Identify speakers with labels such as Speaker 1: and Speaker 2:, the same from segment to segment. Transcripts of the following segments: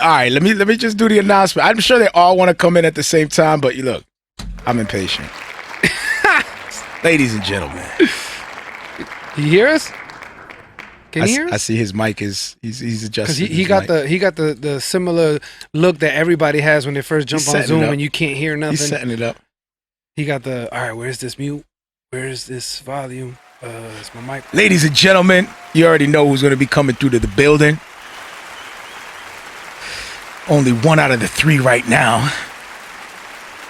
Speaker 1: All right, let me just do the announcement. I'm sure they all want to come in at the same time, but you look, I'm impatient. Ladies and gentlemen,
Speaker 2: You hear us? Can you hear us?
Speaker 1: I see his mic is he's adjusting.
Speaker 2: Because he got the similar look that everybody has when they first jump on Zoom and you can't hear nothing.
Speaker 1: He's setting it up.
Speaker 2: He got the all right. Where's this mute? Where's this volume? It's my mic.
Speaker 1: Ladies and gentlemen, you already know who's going to be coming through to the building. Only 1 out of the 3 right now.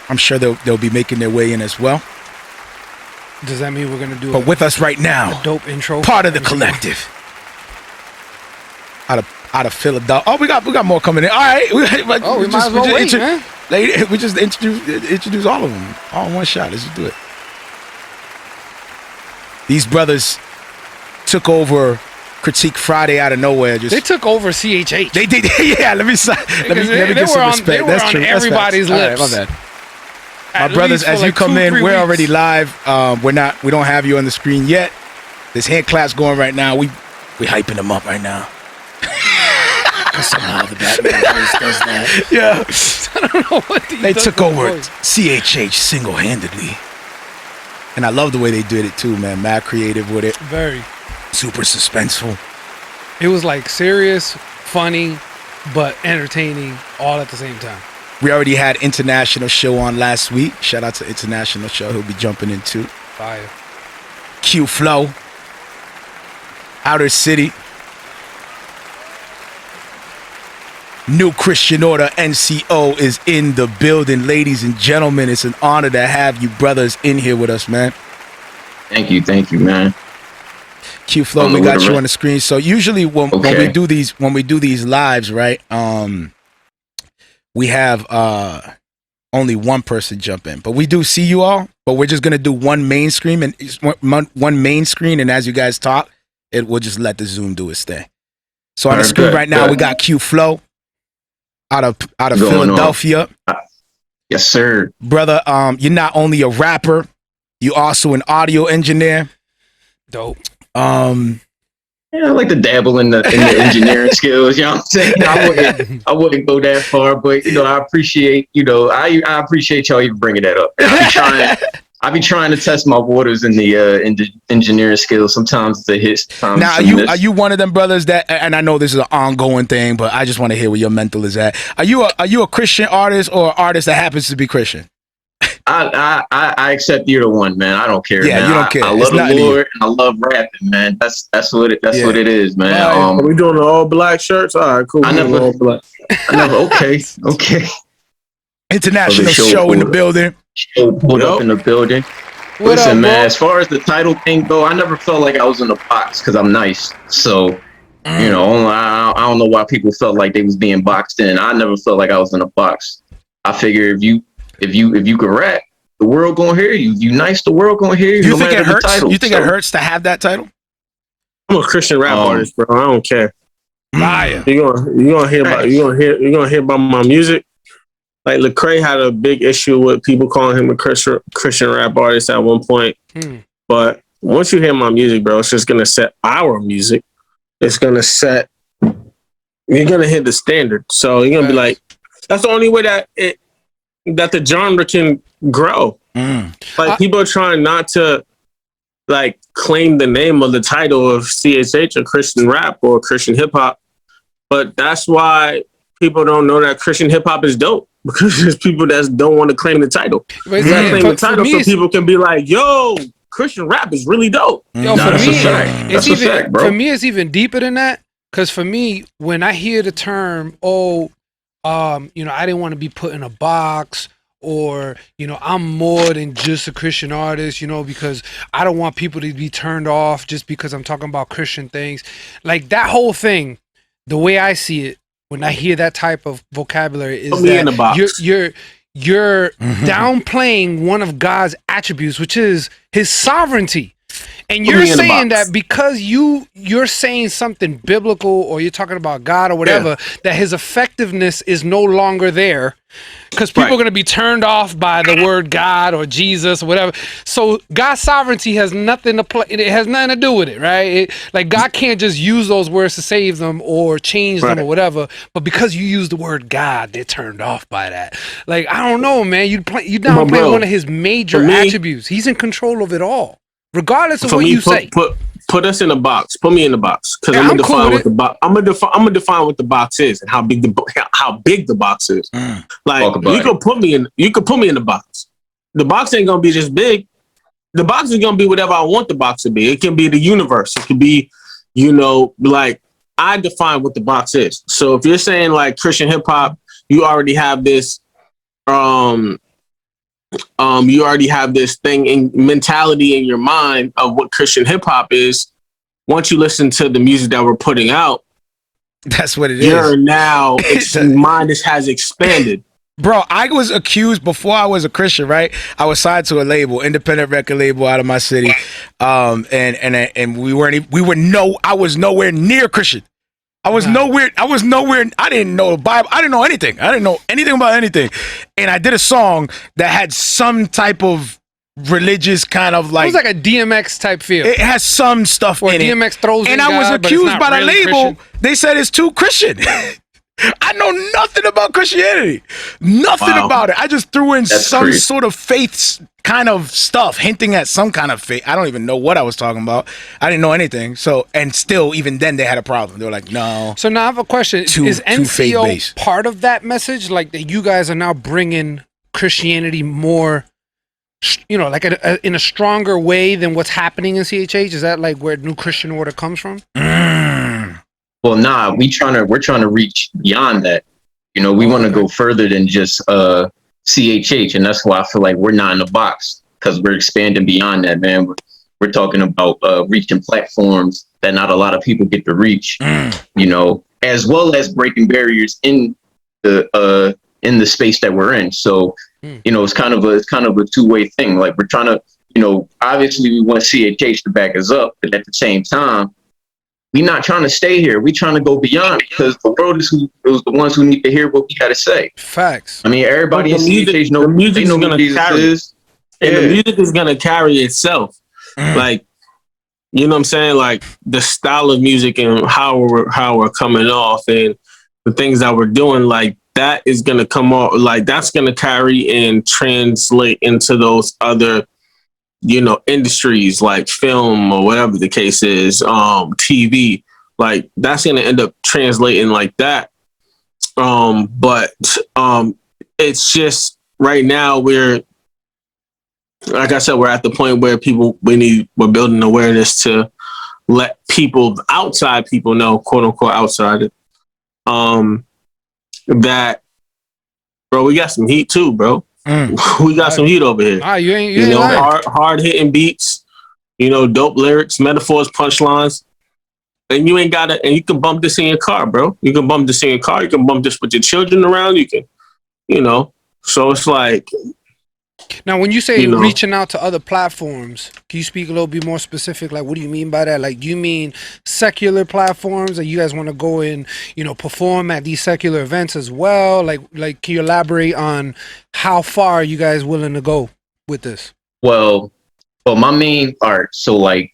Speaker 1: I'm sure they'll be making their way in as well.
Speaker 2: Does that mean we're gonna do?
Speaker 1: But with us right now,
Speaker 2: a dope intro.
Speaker 1: Part of the collective. Out of Philadelphia. Oh, we got more coming in. All right.
Speaker 2: We might as well wait, man.
Speaker 1: We just introduce all of them all in one shot. Let's just do it. These brothers took over Critique Friday out of nowhere.
Speaker 2: They took over CHH.
Speaker 1: They did. Yeah. Let me give some respect.
Speaker 2: They were on everybody's lips.
Speaker 1: All right, my bad. My brothers, as you come in, we're already live. We don't have you on the screen yet. There's hand claps going right now. We hyping them up right now.
Speaker 3: Somehow the Batman voice does that.
Speaker 1: Yeah.
Speaker 2: I don't know what
Speaker 1: they took over CHH single-handedly. And I love the way they did it too, man. Mad creative with it.
Speaker 2: Very.
Speaker 1: Super suspenseful.
Speaker 2: It was like serious, funny, but entertaining all at the same time.
Speaker 1: We already had International Show on last week. Shout out to International Show. He'll be jumping in too.
Speaker 2: Fire.
Speaker 1: Q-Flo Outr.Cty. New Christian Order NCO is in the building. Ladies and gentlemen, it's an honor to have you brothers in here with us, man.
Speaker 3: Thank you, man.
Speaker 1: Q-Flo, we got you on the screen. So usually when we do these lives, right? We have only one person jump in, but we do see you all. But we're just gonna do one main screen and as you guys talk, we'll just let the Zoom do its thing. So on the screen right now, we got Q-Flo out of Philadelphia.
Speaker 3: Yes, sir,
Speaker 1: brother. You're not only a rapper, you also an audio engineer.
Speaker 2: Dope.
Speaker 3: Yeah, I like to dabble in the engineering skills. You know what I'm saying? I wouldn't go that far, but I appreciate I appreciate y'all even bringing that up. I be trying to test my waters in the engineering skills. Sometimes it's a hit.
Speaker 1: Now, are you one of them brothers that? And I know this is an ongoing thing, but I just want to hear where your mental is at. Are you a Christian artist or an artist that happens to be Christian?
Speaker 3: I accept either one, man. I don't care.
Speaker 1: Yeah,
Speaker 3: man.
Speaker 1: You don't care.
Speaker 3: I love the Lord and I love rapping, man. That's what it is, man.
Speaker 4: Are we doing the all black shirts? All right, cool.
Speaker 3: All black. Okay.
Speaker 1: International show in the building.
Speaker 3: Show pulled up in the building. Listen, man. As far as the title thing go, I never felt like I was in a box because I'm nice. So I don't know why people felt like they was being boxed in. I never felt like I was in a box. I figure if you can rap, the world gonna hear you. You nice, the world gonna hear you.
Speaker 1: You think it hurts? You think it hurts to have that title?
Speaker 4: I'm a Christian rap artist, bro. I don't care.
Speaker 1: Liar.
Speaker 4: You gonna hear about my music. Like Lecrae had a big issue with people calling him a Christian rap artist at one point. But once you hear my music, bro, it's just gonna set our music. It's gonna set. You're gonna hit the standard. So you're gonna be like, that's the only way that the genre can grow. Like people are trying not to like claim the name of the title of CHH or Christian rap or Christian hip hop, but that's why people don't know that Christian hip hop is dope, because there's people that don't want to claim the title. You gotta claim the title so people can be like, "Yo, Christian rap is really dope."
Speaker 2: Yo, for me, for me, it's even deeper than that. Because for me, when I hear the term, I didn't want to be put in a box, or, I'm more than just a Christian artist, because I don't want people to be turned off just because I'm talking about Christian things. Like that whole thing, the way I see it, when I hear that type of vocabulary is that you're downplaying one of God's attributes, which is his sovereignty. And you're saying that because you're saying something biblical or you're talking about God or whatever, that his effectiveness is no longer there because people are going to be turned off by the word God or Jesus or whatever. So God's sovereignty has nothing to play. It has nothing to do with it, right? Like God can't just use those words to save them or change them or whatever. But because you use the word God, they're turned off by that. Like, I don't know, man. You downplay one of his major attributes. He's in control of it all. Regardless of what you say,
Speaker 4: put us in a box. Put me in the box because I'm gonna define what the box. I'm gonna define what the box is and how big the box is. Like you could put me in the box. The box ain't gonna be just big. The box is gonna be whatever I want the box to be. It can be the universe. It could be, like I define what the box is. So if you're saying like Christian hip hop, you already have this. You already have this thing in mentality in your mind of what Christian hip hop is. Once you listen to the music that we're putting out,
Speaker 1: that's what it is.
Speaker 4: You're now mind has expanded.
Speaker 1: Bro, I was accused before I was a Christian, right? I was signed to a label, independent record label out of my city, and I was nowhere near Christian. I was nowhere. I didn't know the Bible. I didn't know anything. I didn't know anything about anything. And I did a song that had some type of religious kind of like.
Speaker 2: It was like a DMX type feel.
Speaker 1: It has some stuff in
Speaker 2: DMX
Speaker 1: it.
Speaker 2: throws
Speaker 1: and I was accused by the label.
Speaker 2: Christian.
Speaker 1: They said it's too Christian. I know nothing about Christianity. Nothing about it. I just threw in some sort of faith kind of stuff, hinting at some kind of faith. I don't even know what I was talking about. I didn't know anything. So, and still, even then, they had a problem. They were like, no.
Speaker 2: So now I have a question. Is NCO part of that message? Like that you guys are now bringing Christianity more, like in a stronger way than what's happening in CHH? Is that like where New Christian Order comes from?
Speaker 3: Well, nah, we're trying to reach beyond that. We want to go further than just CHH, and that's why I feel like we're not in the box because we're expanding beyond that, man. We're talking about reaching platforms that not a lot of people get to reach, as well as breaking barriers in the space that we're in. So, it's kind of a two-way thing. Like we're trying to, obviously we want CHH to back us up, but at the same time, we're not trying to stay here. We're trying to go beyond because the world is the ones who need to hear what we got to say.
Speaker 2: Facts.
Speaker 3: I mean, everybody in CHH knows
Speaker 4: the music is going to carry it. And the music is going to carry itself. Like, you know what I'm saying? Like the style of music and how we're coming off and the things that we're doing, like that is going to come off, like that's going to carry and translate into those other industries like film or whatever the case is, TV, like that's going to end up translating like that. But it's just right now we're, like I said, we're at the point where we're building awareness to let outside people know, quote unquote, outside that, bro, we got some heat too, bro. We got some heat over here.
Speaker 2: You ain't
Speaker 4: hard hitting beats, dope lyrics, metaphors, punchlines. And you ain't gotta, and you can bump this in your car, bro. You can bump this in your car. You can bump this with your children around. You can, so it's like.
Speaker 2: Now, when you say reaching out to other platforms, can you speak a little bit more specific? Like, what do you mean by that? Like, do you mean secular platforms that you guys want to go and, perform at these secular events as well? Like, can you elaborate on how far you guys willing to go with this?
Speaker 3: Well, my main art. So like,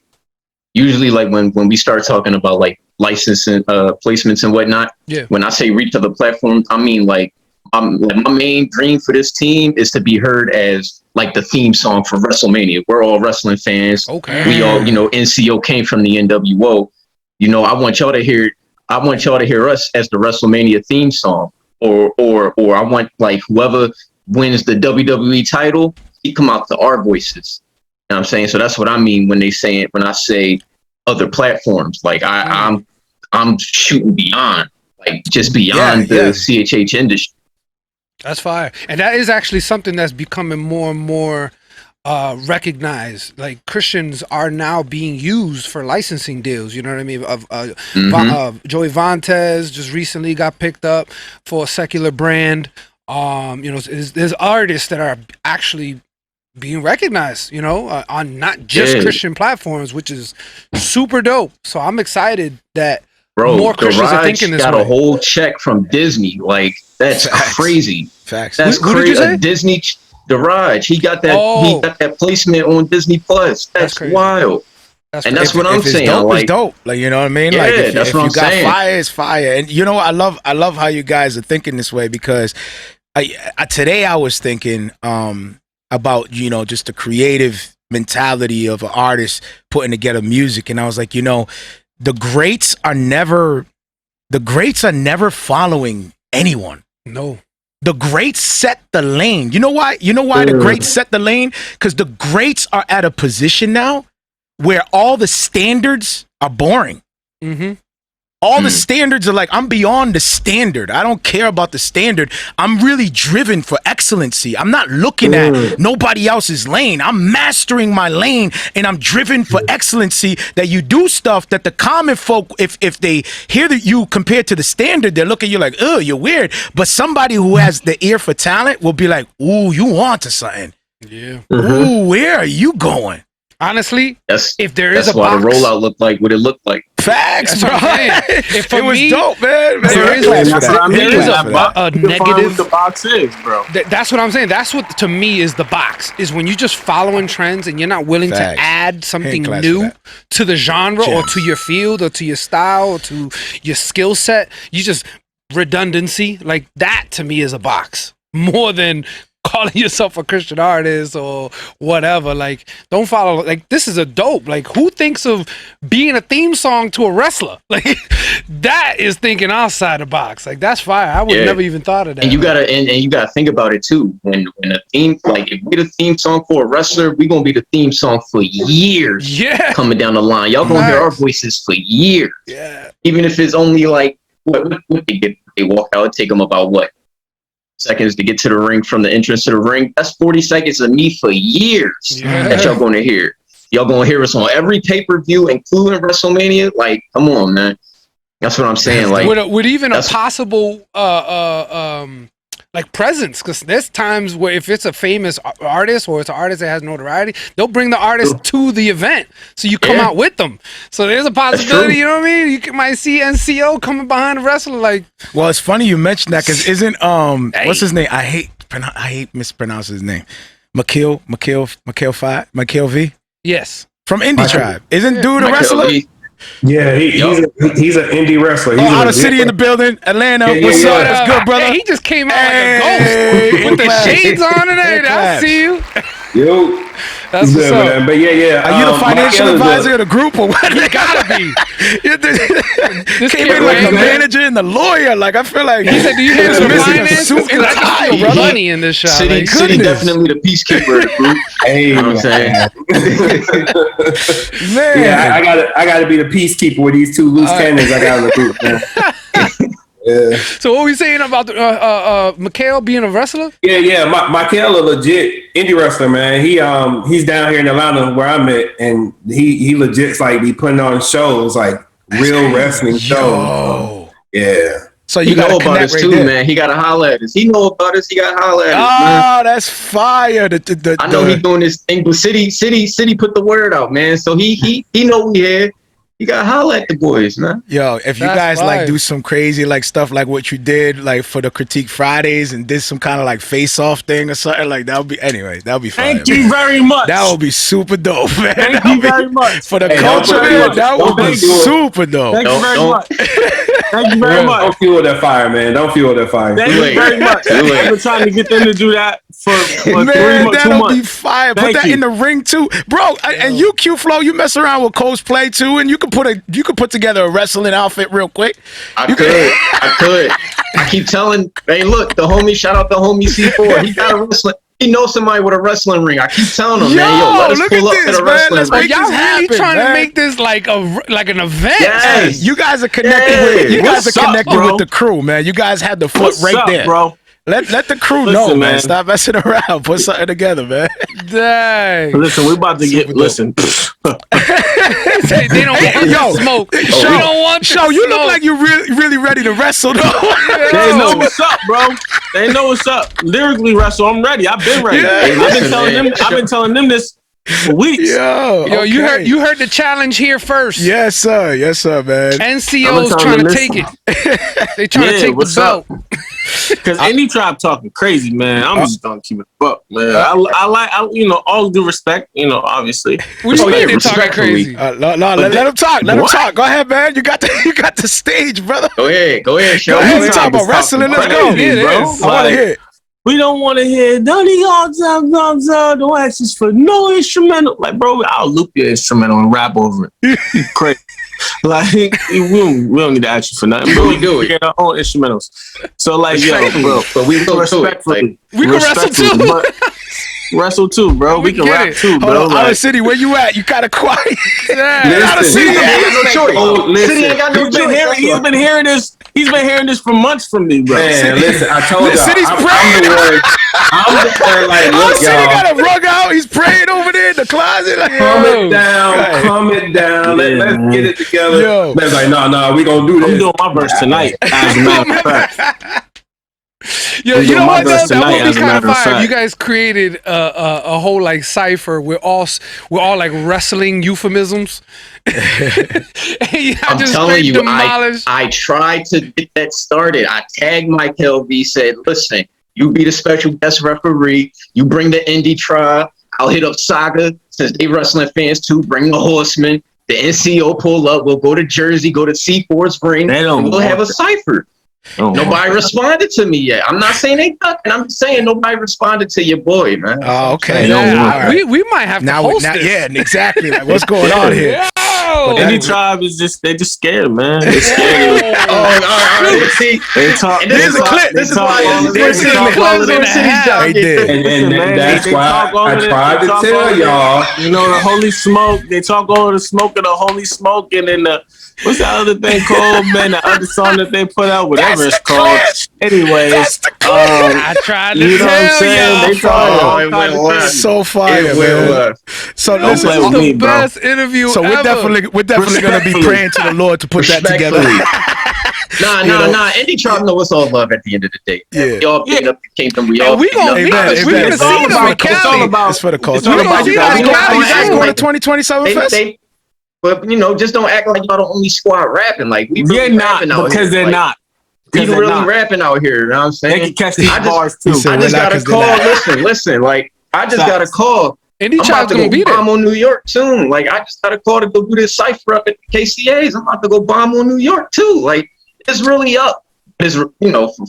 Speaker 3: usually like when we start talking about like licensing, placements and whatnot.
Speaker 2: Yeah.
Speaker 3: When I say reach to the platform, I mean like my main dream for this team is to be heard as like the theme song for WrestleMania. We're all wrestling fans.
Speaker 2: Okay.
Speaker 3: We all, NCO came from the NWO. I want y'all to hear us as the WrestleMania theme song. Or I want like whoever wins the WWE title, he come out to our voices. You know what I'm saying? So that's what I mean when I say other platforms. Like I'm shooting beyond, like just beyond the CHH industry.
Speaker 2: That's fire. And that is actually something that's becoming more and more recognized. Like Christians are now being used for licensing deals. You know what I mean? Joey Vantes just recently got picked up for a secular brand. There's artists that are actually being recognized, you know, on not just Christian platforms, which is super dope. So I'm excited that more Christians are thinking this way.
Speaker 3: Got a whole check from Disney. Like, that's crazy.
Speaker 1: Facts.
Speaker 3: That's crazy. Disney, the Raj, he got that. He got that placement on Disney Plus. That's wild. That's what I'm saying.
Speaker 1: Dope,
Speaker 3: like,
Speaker 1: it's dope. Like, you know what I mean?
Speaker 3: Yeah,
Speaker 1: like, if
Speaker 3: that's what I'm saying.
Speaker 1: You got fire, it's fire. And you know what? I love how you guys are thinking this way, because today I was thinking about, you know, just the creative mentality of an artist putting together music, and I was like, you know, the greats are never following anyone.
Speaker 2: No.
Speaker 1: The greats set the lane. You know why? The greats set the lane? Because the greats are at a position now where all the standards are boring.
Speaker 2: Mm-hmm.
Speaker 1: All the standards are like, I'm beyond the standard. I don't care about the standard. I'm really driven for excellency. I'm not looking at nobody else's lane. I'm mastering my lane, and I'm driven for excellency. That you do stuff that the common folk, if they hear that you compared to the standard, they're looking at you like, oh, you're weird. But somebody who has the ear for talent will be like, ooh, you on to something.
Speaker 2: Yeah.
Speaker 1: Ooh, where are you going?
Speaker 2: Honestly, if there is
Speaker 3: a box, that's why the rollout looked like what it looked like.
Speaker 1: Facts, bro.
Speaker 2: If
Speaker 1: it was dope, man.
Speaker 2: There is a negative.
Speaker 4: The box is, bro.
Speaker 2: That's what I'm saying. That's what to me is the box. Is when you're just following trends and you're not willing to add something new to the genre or to your field or to your style or to your skill set. You just redundancy. Like that to me is a box more than calling yourself a Christian artist or whatever. Like, don't follow. Like, this is a dope. Like, who thinks of being a theme song to a wrestler? Like, that is thinking outside the box. Like, that's fire. I would never even thought of that.
Speaker 3: And you gotta and you gotta think about it too. When a theme, like, if we the theme song for a wrestler, we gonna be the theme song for years.
Speaker 2: Yeah,
Speaker 3: coming down the line, y'all gonna hear our voices for years.
Speaker 2: Yeah,
Speaker 3: even if it's only like what they walk out, take them about what seconds to get to the ring from the entrance to the ring. That's 40 seconds of me for years that y'all gonna hear. Y'all gonna hear us on every pay-per-view, including WrestleMania. Like, come on, man. That's what I'm saying. Like,
Speaker 2: with even a possible like presence, because there's times where if it's a famous artist or it's an artist that has notoriety, they'll bring the artist to the event, so you come out with them. So there's a possibility, you know what I mean? You might see NCO coming behind the wrestler. Like,
Speaker 1: well, it's funny you mentioned that, because isn't what's his name? I hate mispronouncing his name. Mikhail V.
Speaker 2: Yes,
Speaker 1: from Indie Tribe. Isn't dude a wrestler?
Speaker 5: Yeah, he's an indie wrestler.
Speaker 1: He's out of city in the building, Atlanta. What's up? That's good, brother.
Speaker 2: He just came out like a ghost with the shades on and everything. I see you.
Speaker 5: Yo,
Speaker 2: that's what's up.
Speaker 5: Man. But yeah.
Speaker 1: Are you the financial advisor of the group or what?
Speaker 2: You gotta be.
Speaker 1: This came in like the manager and the lawyer. Like, I feel like
Speaker 2: he said, "Do you hear some finance? I just feel money in this shop."
Speaker 3: City definitely the peacekeeper of the group.
Speaker 5: Hey,
Speaker 3: you know what I'm saying?
Speaker 5: Man, yeah, I gotta be the peacekeeper with these two loose cannons I got in the group, man. Yeah.
Speaker 2: So what were we saying about Mikhail being a wrestler?
Speaker 5: Yeah. Mikhail a legit indie wrestler, man. He's down here in Atlanta where I'm at, and he legit's like be putting on shows, like real wrestling shows. Yeah.
Speaker 1: So you know about us too,
Speaker 3: man. He got to holler at us. He know about us. He got to holler at us, man.
Speaker 1: That's fire.
Speaker 3: I know he's doing this thing, but City put the word out, man. So he know we here. You gotta holler at the boys, man.
Speaker 1: Yo, if you guys like do some crazy like stuff like what you did like for the Critique Fridays and did some kind of like face-off thing or something, like that would be fire.
Speaker 4: Thank you very much.
Speaker 1: That would be super dope, man.
Speaker 4: Thank you very much.
Speaker 1: For the culture, man, that would be super dope.
Speaker 4: Thank you very much. Thank you very much.
Speaker 5: Don't fuel that fire, man. Don't fuel that fire.
Speaker 4: Thank you very much. I've been trying to get them to do that for
Speaker 1: man,
Speaker 4: 2 months.
Speaker 1: That'll be fire. Put that in the ring too, bro. And you, Q-Flo, you mess around with cosplay too, and you could put together a wrestling outfit real quick.
Speaker 3: I could. I keep telling, hey, look, shout out the homie C4. He got a wrestling. He knows somebody with a wrestling ring. I keep telling him, man, let us pull up to the wrestling ring.
Speaker 2: Y'all really trying to make this like an event?
Speaker 3: Yes.
Speaker 1: Hey, you guys are connected with the crew, man. You guys had the foot there,
Speaker 4: bro.
Speaker 1: Let the crew know, man. Stop messing around. Put something together, man.
Speaker 2: Dang.
Speaker 4: Listen, we about to get. Listen.
Speaker 2: They don't want smoke. We don't want
Speaker 1: you look like you're really ready to wrestle, though.
Speaker 4: They know what's up, bro. They know what's up. Lyrically, Russell, I'm ready. I've been ready.
Speaker 1: Yeah.
Speaker 4: I've been telling them this for weeks.
Speaker 1: Yo, okay.
Speaker 2: you heard the challenge here first.
Speaker 1: Yes, sir, man.
Speaker 2: NCO's trying to take it. They trying to take the belt.
Speaker 4: Because any tribe talking crazy, man. I'm just gonna keep it up, man. I like, all due respect, obviously.
Speaker 2: What do you mean they're talking crazy?
Speaker 1: Let him talk. Let him talk. Go ahead, man. You got the stage, brother.
Speaker 3: Go ahead, show.
Speaker 1: Go ahead. We talk about wrestling. Let's go,
Speaker 4: bro.
Speaker 1: I want to hear it.
Speaker 4: We don't want to hear Dunny Hogs out. Don't ask us for no instrumental. Like, bro, I'll loop your instrumental and rap over it. Crazy. Like, we don't need to ask you for nothing. Bro, we do it. We get our own instrumentals. So, like, yo, bro, but we can respectfully.
Speaker 2: We can wrestle too.
Speaker 4: Wrestle too, bro. We can rap too, bro.
Speaker 1: Hold on, Outer City, where you at? You kind of quiet.
Speaker 3: Outer City ain't got no choice.
Speaker 4: He's been hearing this. He's been hearing this for months from me, bro.
Speaker 5: Man, listen, I told you,
Speaker 1: City's
Speaker 5: I'm
Speaker 1: praying.
Speaker 5: the one. Like, look,
Speaker 1: City
Speaker 5: y'all.
Speaker 1: got a rug out. He's praying over there in the closet. Like,
Speaker 5: Calm it down. Let's get it together.
Speaker 1: Yo.
Speaker 5: Man's like, no, we gonna do this.
Speaker 4: I'm doing my verse tonight. As a matter of fact.
Speaker 2: Yo, you know what? That would be kind of fire. You guys created a whole like cipher. We're all like wrestling euphemisms.
Speaker 3: I'm telling you, I tried to get that started. I tagged Mike LV, said, "Listen, you be the special guest referee. You bring the indie tribe. I'll hit up Saga since they wrestling fans too. Bring the Horsemen. The NCO pull up. We'll go to Jersey. Go to C4's ring. And we'll have a cipher." Nobody responded to me yet. I'm not saying they ducking. I'm just saying nobody responded to your boy, man.
Speaker 1: Oh, okay.
Speaker 2: We might have to host this.
Speaker 1: Yeah, exactly. Like, what's going on here?
Speaker 4: But any tribe is they just scared, man. They're scared.
Speaker 3: All right. See,
Speaker 4: they talk.
Speaker 3: And this is a clip. This is why
Speaker 2: That's
Speaker 5: why I tried to tell y'all.
Speaker 4: The holy smoke. They talk over the smoke of the holy smoke, and then what's that other thing called, man? The other song that they put out, whatever it's called. Anyways,
Speaker 2: I tried to tell
Speaker 4: y'all. They talk
Speaker 1: so fire, man. So
Speaker 2: this is the best interview
Speaker 1: so we're definitely gonna be praying to the Lord to put that together.
Speaker 3: Nah. Indie Tribe know it's all love at the end of the day.
Speaker 1: Yeah.
Speaker 3: We all beat up the kingdom. We all
Speaker 2: we gonna see them in Cali.
Speaker 1: It's for the culture. You guys going to 2027 Fest?
Speaker 3: But just don't act like y'all the only squad rapping. Like we really rapping out
Speaker 4: because
Speaker 3: here.
Speaker 4: They're not.
Speaker 3: We really rapping out here. You know what I'm saying?
Speaker 4: They can catch these bars too.
Speaker 3: I just got a call. Listen. Like I just got a call.
Speaker 2: Indie Tribe's
Speaker 3: gonna
Speaker 2: be there.
Speaker 3: Bomb on New York soon. Like I just got a call to go do this cipher up at the KCA's. I'm about to go bomb on New York too. Like it's really up. It's for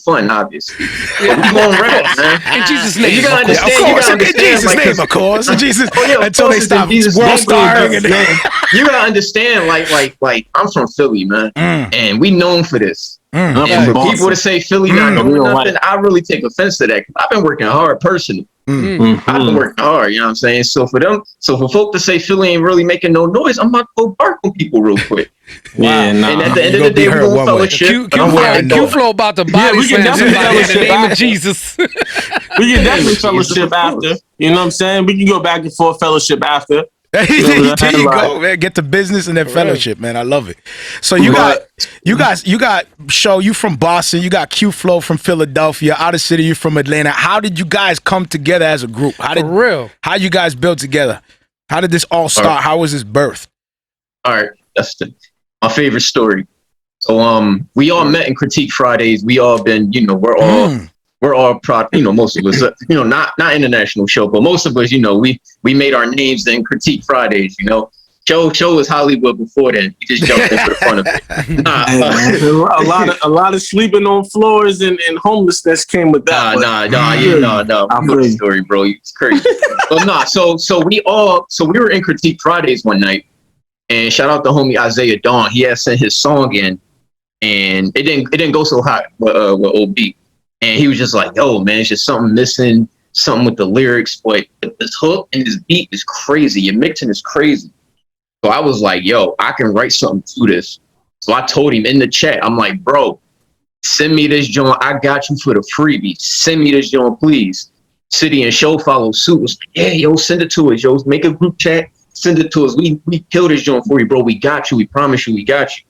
Speaker 3: fun, obviously. Yeah. We gonna rap, man.
Speaker 2: In Jesus' name,
Speaker 3: you gotta understand.
Speaker 1: Of course,
Speaker 3: in
Speaker 1: Jesus' name, of course. Jesus.
Speaker 3: Until
Speaker 1: they stop world starring.
Speaker 3: You gotta understand, like I'm from Philly, man, and we known for this. And for people to say Philly not doing nothing, I really take offense to that. I've been working hard personally. I've been working hard, you know what I'm saying? So for folk to say Philly ain't really making no noise, I'm about to go bark on people real quick.
Speaker 4: Yeah,
Speaker 3: and at the end of the day, we're going to fellowship.
Speaker 2: Q-Flo about to body slam somebody in the name of Jesus.
Speaker 4: We can definitely fellowship after. You know what I'm saying? We can go back and forth fellowship after.
Speaker 1: There you go, man. Get to business and then fellowship, man. I love it. So you got Show, you from Boston, you got Q-Flo from Philadelphia, Outer City, you from Atlanta. How did you guys come together as a group? How you guys build together? How did this all start? How was this birthed?
Speaker 3: All right, that's my favorite story. So we all met in Critique Fridays. We all been, we're all proud, most of us, not international show, but most of us, we made our names in Critique Fridays, Show was Hollywood before then. We just jumped in for the fun of it.
Speaker 4: A lot of sleeping on floors and homelessness came with that.
Speaker 3: No. You know the story, bro. It's crazy. But so we were in Critique Fridays one night, and shout out to homie Isaiah Dawn. He had sent his song in, and it didn't go so hot with OB. And he was just like, yo, man, it's just something missing, something with the lyrics, but this hook and this beat is crazy. Your mixing is crazy. So I was like, yo, I can write something to this. So I told him in the chat, I'm like, bro, send me this joint. I got you for the freebie. Send me this joint, please. City and Show follow suit. Was like, yeah, yo, send it to us, yo. Make a group chat. Send it to us. We kill this joint for you, bro. We got you. We promise you we got you.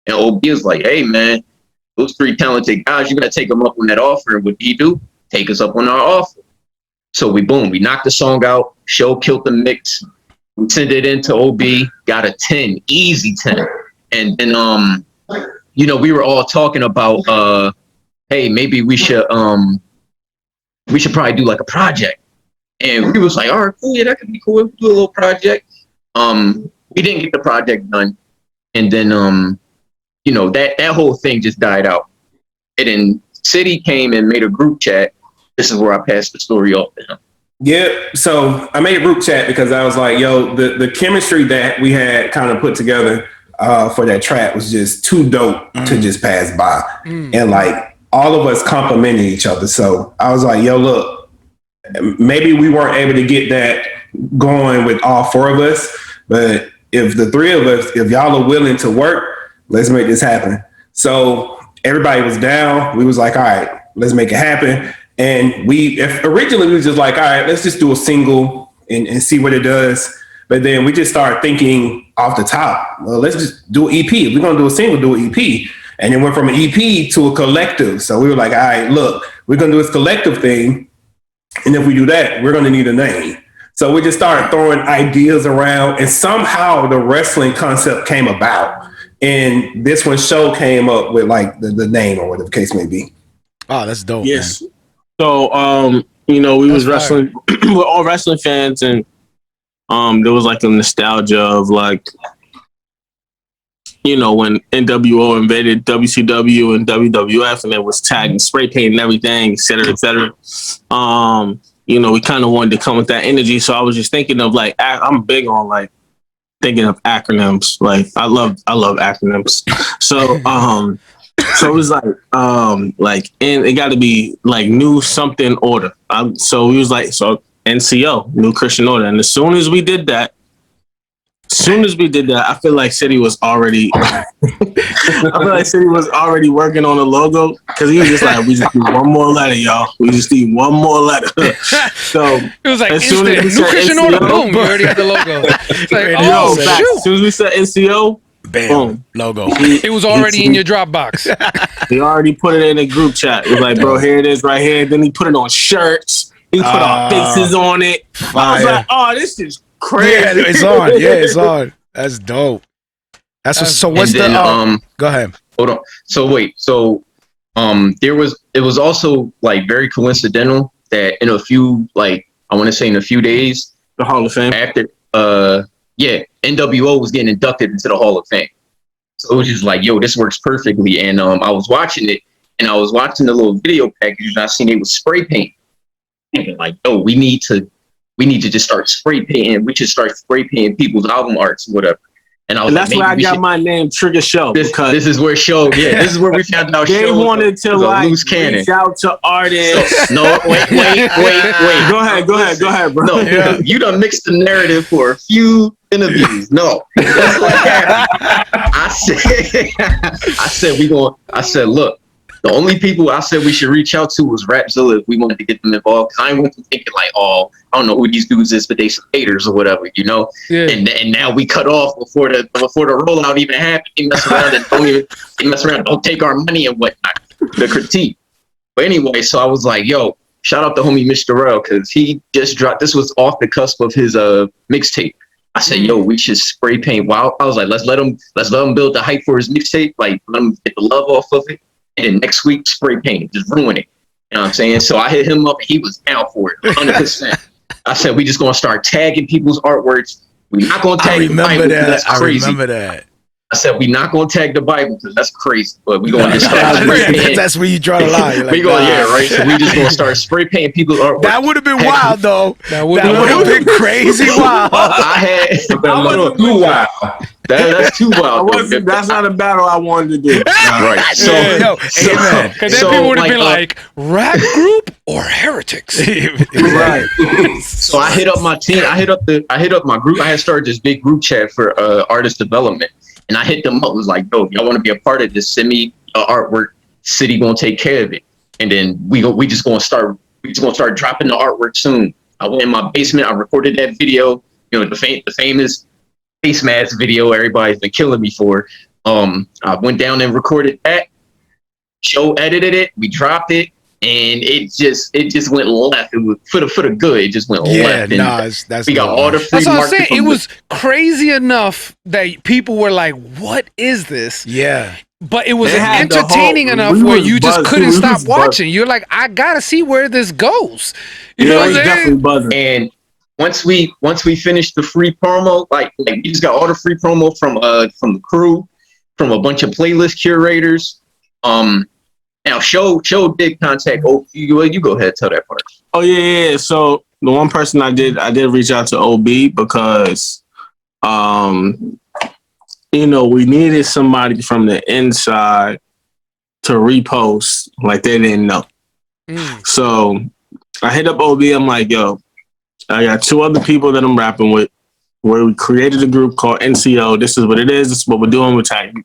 Speaker 3: And OB is like, hey, man, those 3 talented guys, you got to take them up on that offer. And what did he do? Take us up on our offer. So we knocked the song out. Show killed the mix. We sent it into OB, got a 10, easy 10. And then, you know, we were all talking about, hey, maybe we should probably do like a project. And we was like, all right, cool, yeah, that could be cool. We'll do a little project. We didn't get the project done. And then, you know, that whole thing just died out. And then City came and made a group chat. This is where I passed the story off to him.
Speaker 5: Yeah, so I made a group chat because I was like, yo, the chemistry that we had kind of put together for that track was just too dope to just pass by. And like all of us complimented each other. So I was like, yo, look, maybe we weren't able to get that going with all 4 of us, but if the 3 of us, if y'all are willing to work, let's make this happen. So everybody was down. We was like, all right, let's make it happen. And originally we was just like, all right, let's just do a single and see what it does. But then we just started thinking off the top, well, let's just do an EP. If we're going to do a single, do an EP. And it went from an EP to a collective. So we were like, all right, look, we're going to do this collective thing. And if we do that, we're going to need a name. So we just started throwing ideas around, and somehow the wrestling concept came about. And this one show came up with like the name or whatever the case may be.
Speaker 1: Oh, that's dope.
Speaker 4: Yes.
Speaker 1: Man.
Speaker 4: So, you know, we was wrestling, we're all wrestling fans, and there was like a nostalgia of like, you know, when NWO invaded WCW and WWF, and it was tagging, spray paint and everything, et cetera, et cetera. You know, we kind of wanted to come with that energy. So I was just thinking of like, I'm big on like thinking of acronyms. Like I love acronyms. So, so it was like, and it got to be like new something order. So we was like, so NCO, New Christian Order. And as soon as we did that, I feel like City was already working on a logo, because he was just like, we just need one more letter, y'all. We just need one more letter. So
Speaker 2: it was like
Speaker 4: as soon as
Speaker 2: New Christian Order, boom, you already had the logo. It's like,
Speaker 4: as soon as we said NCO,
Speaker 1: bam,
Speaker 4: boom,
Speaker 1: logo.
Speaker 2: It was already in your Dropbox.
Speaker 4: He already put it in a group chat. It was like, bro, here it is right here. Then he put it on shirts. He put our faces on it.
Speaker 1: Fire.
Speaker 4: I was like, oh, this is crazy.
Speaker 1: Yeah, it's on. Yeah, it's on. That's dope. So what's
Speaker 3: then,
Speaker 1: go ahead.
Speaker 3: Hold on. It was also like very coincidental that in a few, like, I want to say in a few days,
Speaker 4: the Hall of Fame,
Speaker 3: after NWO was getting inducted into the Hall of Fame. So it was just like, yo, this works perfectly. And I was watching it, and I was watching the little video package, and I seen it was spray paint. And like, yo, we need to just start spray painting. We should start spray painting people's album arts, whatever. And
Speaker 4: that's where I got my name, Trigger Show.
Speaker 3: Because this is where this is where we found out.
Speaker 4: They wanted to like reach out to artists.
Speaker 3: So, no, wait.
Speaker 4: Go ahead, bro.
Speaker 3: No, you done mixed the narrative for a few interviews. No, that's what happened. I said, look. The only people I said we should reach out to was Rapzilla if we wanted to get them involved. I went to thinking like, oh, I don't know who these dudes is, but they some haters or whatever, you know. Yeah. And now we cut off before the rollout even happened. They mess around, don't take our money and whatnot. The critique. But anyway, so I was like, yo, shout out to homie Mr. Rell, because he just dropped. This was off the cusp of his mixtape. I said, yo, we should spray paint. Wow, I was like, let's let him build the hype for his mixtape. Like, let him get the love off of it. And then next week, spray paint, just ruin it. You know what I'm saying? So I hit him up, and he was down for it, 100%. I said, we just going to start tagging people's artworks. We're not going to tag the Bible, because that's crazy.
Speaker 1: I remember that.
Speaker 3: I said, we're not going to tag the Bible, because that's crazy. But we're going to start spray painting.
Speaker 1: That's where you draw the line. Like,
Speaker 3: right? So we just going to start spray painting people's artwork.
Speaker 1: That would have been wild, though. That would have been crazy wild.
Speaker 3: Too wild. That's too wild.
Speaker 4: That's not a battle I wanted to do.
Speaker 3: Right. So,
Speaker 2: because then people would have been like, rap group or heretics.
Speaker 3: Right. So I hit up my team. I hit up my group. I had started this big group chat for artist development, and I hit them up. It was like, yo, y'all want to be a part of this? Send me artwork. City gonna take care of it, and then we just gonna start dropping the artwork soon. I went in my basement. I recorded that video. You know, the famous face mask video everybody's been killing me for. I went down and recorded that. Show edited it, we dropped it, and it just went left. It was for the good. It just went left.
Speaker 1: Yeah, that's
Speaker 3: we got all the free.
Speaker 2: That's what I'm saying. It was crazy enough that people were like, "What is this?"
Speaker 1: Yeah.
Speaker 2: But it was entertaining enough where you just couldn't stop watching. You're like, I gotta see where this goes. You know what I'm saying?
Speaker 4: Definitely buzzing.
Speaker 3: And once we finished the free promo, like we just got all the free promo from the crew, from a bunch of playlist curators. Now show did contact OB. You go ahead and tell that part.
Speaker 4: Oh yeah. So the one person I did reach out to OB because we needed somebody from the inside to repost like they didn't know. So I hit up OB. I'm like, yo, I got 2 other people that I'm rapping with where we created a group called NCO. This is what it is. This is what we're doing. We're tagging.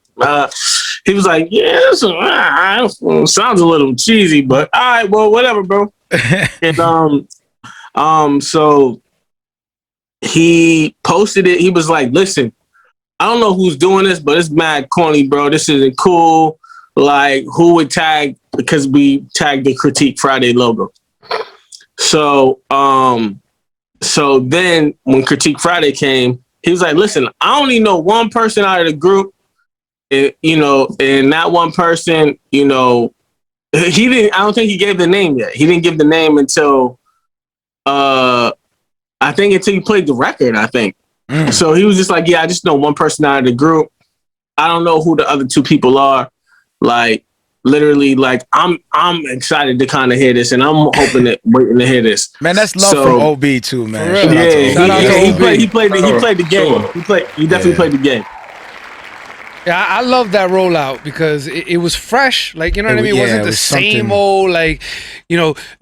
Speaker 4: He was like, yeah, sounds a little cheesy, but all right, well, whatever, bro. And so he posted it. He was like, listen, I don't know who's doing this, but it's mad corny, bro. This isn't cool. Like, who would tag? Because we tagged the Critique Friday logo. So then when Critique Friday came, he was like, listen, I only know one person out of the group, and that one person, he didn't, I don't think he gave the name yet. He didn't give the name until he played the record, I think. So he was just like, yeah, I just know one person out of the group. I don't know who the other 2 people are. Like, literally, like, I'm excited to kind of hear this, and I'm waiting to hear this.
Speaker 1: Man, that's love from OB too, man.
Speaker 4: He played the game. He definitely played the game.
Speaker 2: Yeah, I love that rollout because it was fresh. Like, you know what I mean? It wasn't the same old, like,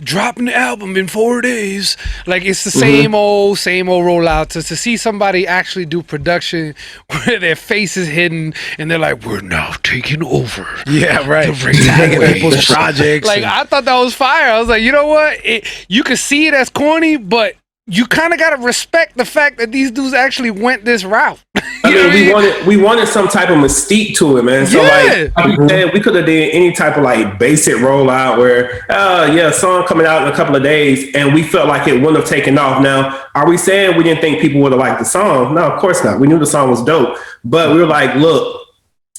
Speaker 2: dropping the album in 4 days. Like, it's the same old rollout. To see somebody actually do production where their face is hidden and they're like, we're now taking over.
Speaker 1: Yeah, right.
Speaker 2: Taking people's projects. Like, I thought that was fire. I was like, you know what? You could see it as corny, but you kind of got to respect the fact that these dudes actually went this route.
Speaker 5: We wanted some type of mystique to it, man. So like you said, we could have did any type of like basic rollout where, song coming out in a couple of days, and we felt like it wouldn't have taken off. Now, are we saying we didn't think people would have liked the song? No, of course not. We knew the song was dope, but we were like, look,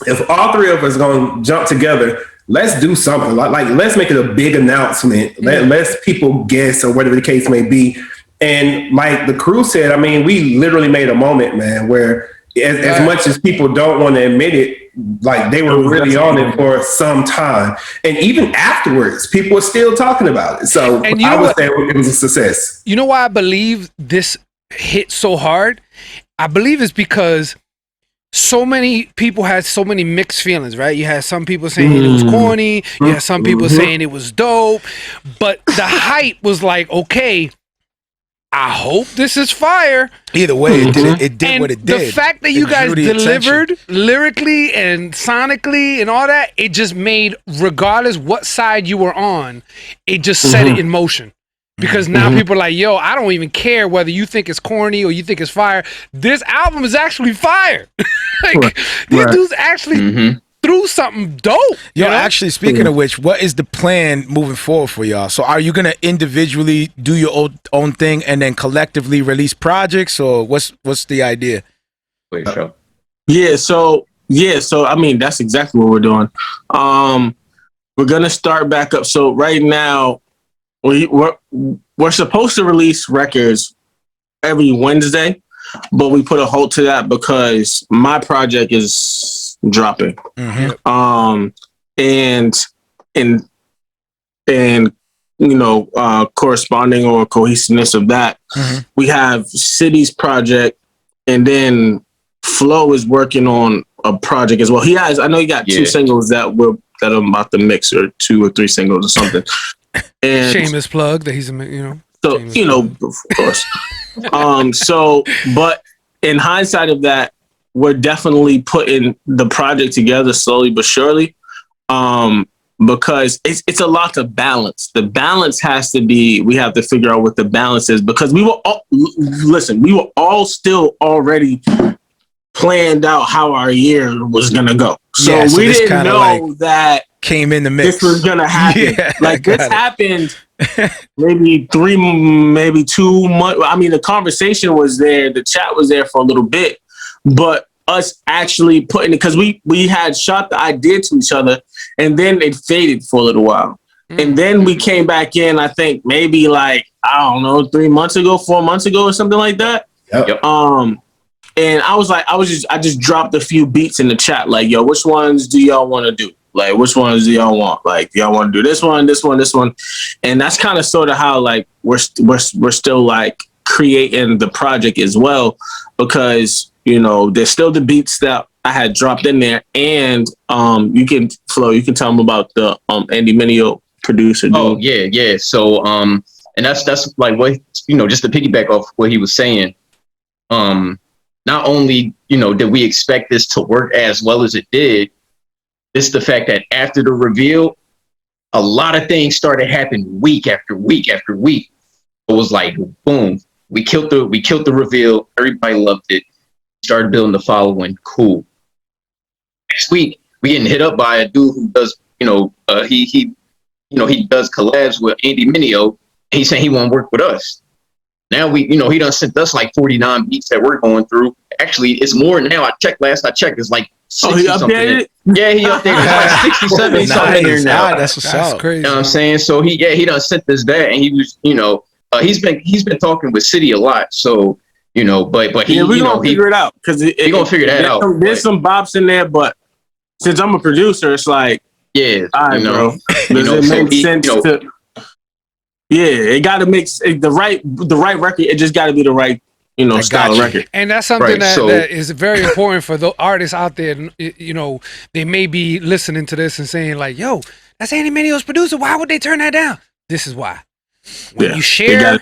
Speaker 5: if all 3 of us going to jump together, let's do something. Like let's make it a big announcement. Let's people guess or whatever the case may be. And like the crew said, I mean, we literally made a moment, man, where as much as people don't want to admit it, like they were really on it for some time. And even afterwards, people were still talking about it. So I would say it was a success.
Speaker 2: You know why I believe this hit so hard? I believe it's because so many people had so many mixed feelings, right? You had some people saying it was corny. You had some people saying it was dope. But the hype was like, okay, I hope this is fire.
Speaker 1: Either way, it did what it did.
Speaker 2: The fact that you guys delivered lyrically and sonically and all that, it just made, regardless what side you were on, it just set it in motion. Because now people are like, yo, I don't even care whether you think it's corny or you think it's fire. This album is actually fire. These dudes actually through something dope.
Speaker 1: Yo, actually, speaking of which, what is the plan moving forward for y'all? So are you going to individually do your own thing and then collectively release projects, or what's the idea?
Speaker 3: Wait, sure.
Speaker 4: So I mean, that's exactly what we're doing. We're going to start back up. So right now, we're supposed to release records every Wednesday, but we put a halt to that because my project is dropping. Corresponding or cohesiveness of that, we have City's project, and then Flo is working on a project as well. I know he got 2 singles that I'm about to mix, or 2 or 3 singles or something. And
Speaker 2: shameless plug that he's
Speaker 4: of course. But in hindsight of that, we're definitely putting the project together slowly but surely, because it's a lot to balance. The balance has to be, we have to figure out what the balance is, because we were all still already planned out how our year was going to go. So we didn't know that
Speaker 1: came in the mix.
Speaker 4: This was gonna happen. This happened maybe 2 months. I mean, the conversation was there, the chat was there for a little bit, but us actually putting it, because we had shot the idea to each other, and then it faded for a little while. And then we came back in, I think maybe 3 months ago, 4 months ago, or something like that.
Speaker 3: Yep.
Speaker 4: And I just dropped a few beats in the chat, like, yo, which ones do y'all want to do? Like, which ones do y'all want? Like, do y'all want to do this one, this one, this one? And that's kind of sort of how we're still creating the project as well, because there's still the beats that I had dropped in there, and you can tell them about the Andy Mineo producer. Dude.
Speaker 3: Oh yeah. So and that's like what just to piggyback off what he was saying. Not only did we expect this to work as well as it did, it's the fact that after the reveal, a lot of things started happening week after week after week. It was like boom, we killed the reveal. Everybody loved it. Started building the following. Cool. Next week, we getting hit up by a dude who does he does collabs with Andy Mineo. He's saying he want to work with us. Now he done sent us 49 beats that we're going through. Actually, it's more now. Last I checked, it's 60
Speaker 4: he updated it?
Speaker 3: Yeah, he updated it. 60, 70 something here now.
Speaker 1: That's what's up.
Speaker 2: Crazy.
Speaker 3: You know what I'm saying? So he done sent us that, and he was he's been talking with City a lot. So but he
Speaker 4: we're gonna figure it out, because
Speaker 3: he gonna figure that out.
Speaker 4: There's some bops in there, but since I'm a producer, it's like,
Speaker 3: yeah,
Speaker 4: all right, bro. Does it make sense to? Yeah, it got to make the right record. It just got to be the right style of record.
Speaker 2: And that's something that is very important for the artists out there. They may be listening to this and saying like, "Yo, that's Andy Mineo's producer. Why would they turn that down?" This is why. When you share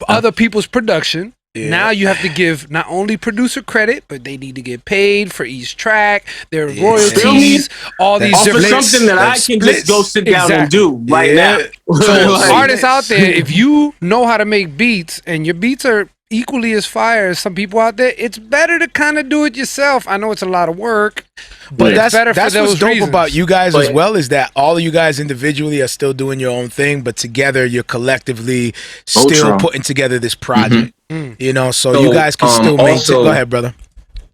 Speaker 2: other people's production. Yeah. Now you have to give not only producer credit, but they need to get paid for each track, their royalties, all these different
Speaker 4: something that I can just go sit down and do right now.
Speaker 2: So artists out there, if you know how to make beats and your beats are equally as fire as some people out there, it's better to kind of do it yourself. I know it's a lot of work, but
Speaker 1: that's
Speaker 2: better for those
Speaker 1: what's dope
Speaker 2: reasons.
Speaker 1: about you guys as well, is that all of you guys individually are still doing your own thing, but together you're collectively still putting together this project. So you guys can still maintain. Go ahead, brother.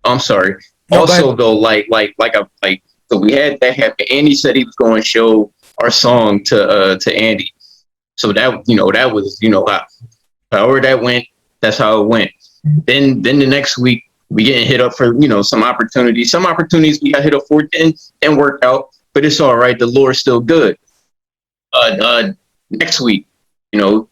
Speaker 3: I'm sorry. No, also though, so we had that happen. Andy said he was going to show our song to Andy. So that that was however that went. That's how it went. Then the next week we getting hit up for some opportunities. Some opportunities we got hit up for and worked out, but it's all right. The Lord's still good. Next week,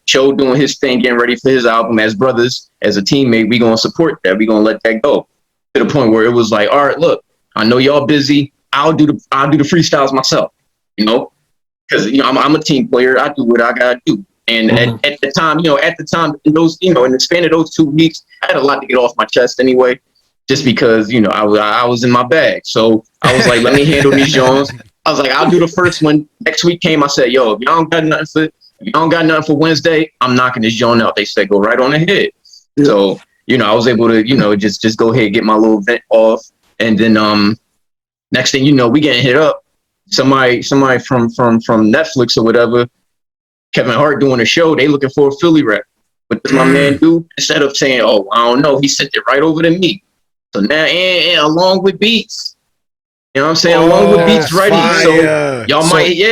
Speaker 3: Cho doing his thing, getting ready for his album. As brothers, as a teammate, we gonna support that. We gonna let that go to the point where it was like, all right, look, I know y'all busy. I'll do the freestyles myself. Because I'm a team player. I do what I gotta do. And at the time, in those, in the span of those 2 weeks, I had a lot to get off my chest anyway, just because, I was in my bag. So I was like, let me handle these Jones. I was like, I'll do the first one. Next week came, I said, yo, if y'all don't got nothing for Wednesday, I'm knocking this Jones out. They said, go right on ahead. Yeah. So, I was able to, just go ahead and get my little vent off. And then next thing we getting hit up. Somebody from Netflix or whatever, Kevin Hart doing a show, they looking for a Philly rep. What does my man do? Instead of saying, oh, I don't know, he sent it right over to me. So now, and along with beats. You know what I'm saying? Along with beats ready. So y'all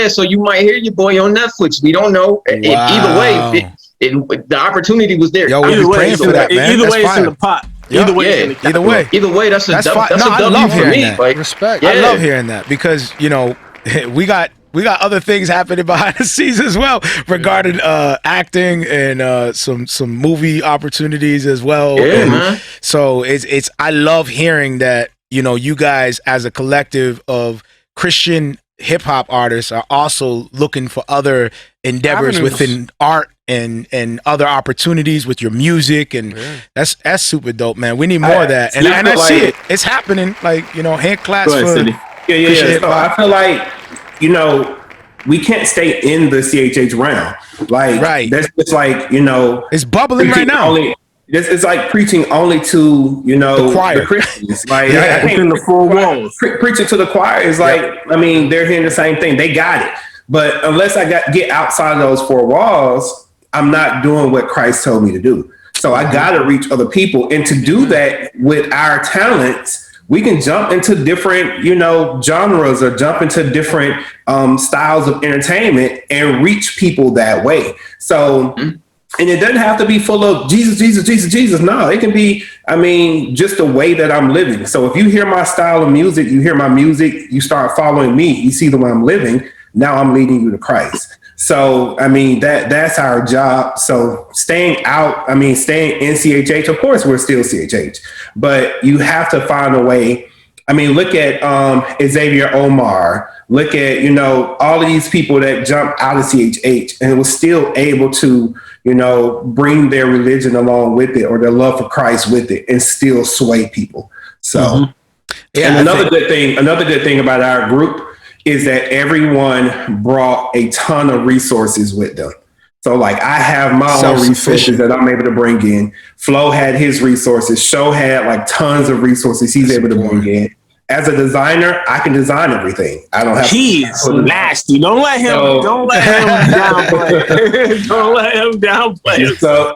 Speaker 3: so you might hear your boy on Netflix. We don't know. Wow. Either way, the opportunity was there.
Speaker 1: Yo, we'll be praying for that, man.
Speaker 4: Either way, it's in the pot. Either way,
Speaker 3: that's a W for me.
Speaker 2: Respect.
Speaker 1: I love hearing that, because we got other things happening behind the scenes as well regarding acting and some movie opportunities as well.
Speaker 3: Yeah, man.
Speaker 1: So it's I love hearing that you guys as a collective of Christian hip hop artists are also looking for other endeavors within art and other opportunities with your music, and that's super dope, man. We need more of that, and I see it. It's happening. Hand claps for
Speaker 5: So I feel like we can't stay in the CHH realm. That's just
Speaker 1: it's bubbling right now.
Speaker 5: it's like preaching only to, you know, the Christians. Like, I
Speaker 4: within the four walls.
Speaker 5: Preaching to the choir is like, I mean, they're hearing the same thing. They got it. But unless I get outside of those four walls, I'm not doing what Christ told me to do. So I got to reach other people. And to do that with our talents, we can jump into different, you know, genres or jump into different styles of entertainment and reach people that way. So, and it doesn't have to be full of Jesus, Jesus, Jesus, Jesus. No, it can be, I mean, just the way that I'm living. So if you hear my style of music, you hear my music, you start following me, you see the way I'm living. Now I'm leading you to Christ. So, I mean, that's our job. So staying in CHH, of course, we're still CHH, but you have to find a way. I mean, look at Xavier Omar, look at, you know, all of these people that jumped out of CHH and was still able to, you know, bring their religion along with it or their love for Christ with it and still sway people. So, and another good thing about our group is that everyone brought a ton of resources with them. So like I have my own resources that I'm able to bring in. Flo had his resources. Show had like tons of resources he's able to bring in. As a designer, I can design everything. I don't have.
Speaker 4: He is nasty. Don't let him downplay. Don't let him downplay.
Speaker 5: So